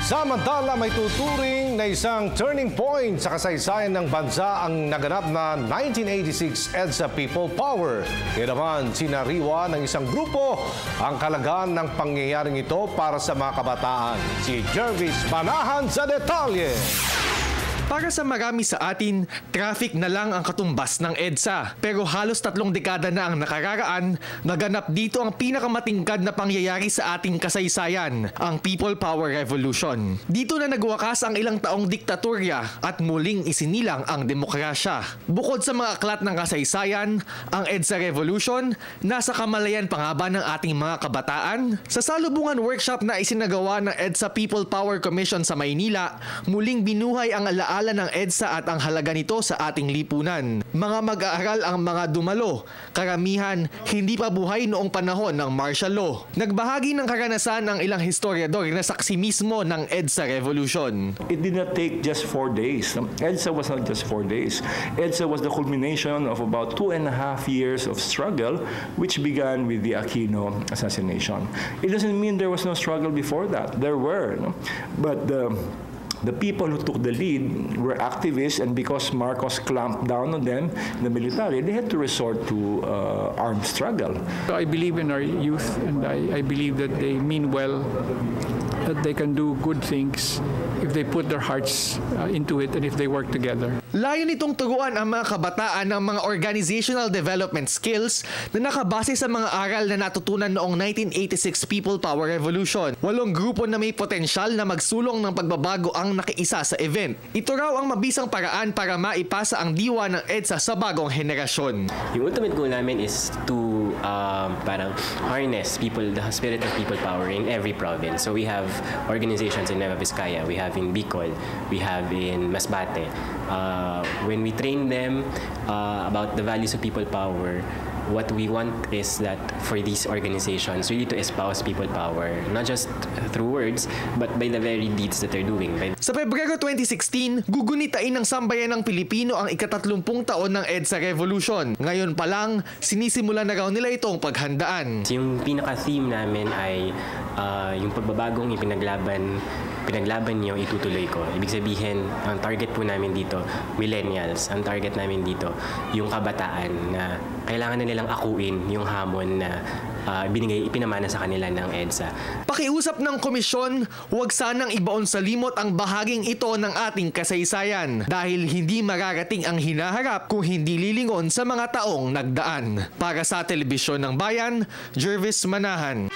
Samantala, may tuturing na isang turning point sa kasaysayan ng bansa ang naganap na 1986 EDSA People Power. Kaya naman, sinariwa ng isang grupo ang kalagahan ng pangyayaring ito para sa mga kabataan. Si Jervis Manahan sa detalye. Para sa marami sa atin, traffic na lang ang katumbas ng EDSA. Pero halos 3 dekada na ang nakararaan, naganap dito ang pinakamatingkad na pangyayari sa ating kasaysayan, ang People Power Revolution. Dito na nagwakas ang ilang taong diktatorya at muling isinilang ang demokrasya. Bukod sa mga aklat ng kasaysayan, ang EDSA Revolution nasa kamalayan pa nga ba ng ating mga kabataan? Sa salubungan workshop na isinagawa ng EDSA People Power Commission sa Maynila, muling binuhay ang alaala ng EDSA at ang halaga nito sa ating lipunan. Mga mag-aaral ang mga dumalo. Karamihan, hindi pa buhay noong panahon ng martial law. Nagbahagi ng karanasan ang ilang historiador na saksi mismo ng EDSA Revolution. It did not take just 4 days. EDSA was not just 4 days. EDSA was the culmination of about 2.5 years of struggle, which began with the Aquino assassination. It doesn't mean there was no struggle before that. There were, no? But the people who took the lead were activists, and because Marcos clamped down on them, the military, they had to resort to armed struggle. So I believe in our youth, and I believe that they mean well, that they can do good things if they put their hearts into it and if they work together. Layo nitong turuan ang mga kabataan ng mga organizational development skills na nakabase sa mga aral na natutunan noong 1986 People Power Revolution. 8 grupo na may potensyal na magsulong ng pagbabago ang nakiisa sa event. Ito raw ang mabisang paraan para maipasa ang diwa ng EDSA sa bagong henerasyon. Yung ultimate goal namin is to parang harness the spirit of people power in every province. So we have organizations in Nueva Vizcaya, we have in Bicol, we have in Masbate. When we train them about the values of people power, what we want is that for these organizations really to espouse people power, not just through words, but by the very deeds that they're doing. Sa Pebrero 2016, gugunitain ng sambayan ng Pilipino ang ika-30 taon ng EDSA Revolution. Ngayon pa lang, sinisimula na raw nila itong paghandaan. Yung pinaka-theme namin ay yung pagbabagong pinaglaban niyo, itutuloy ko. Ibig sabihin, ang target po namin dito, millennials. Ang target namin dito, yung kabataan na kailangan na nilang akuin yung hamon na ipinamana sa kanila ng EDSA. Pakiusap ng komisyon, huwag sanang ibaon sa limot ang bahaging ito ng ating kasaysayan dahil hindi mararating ang hinaharap kung hindi lilingon sa mga taong nagdaan. Para sa Telebisyon ng Bayan, Jervis Manahan.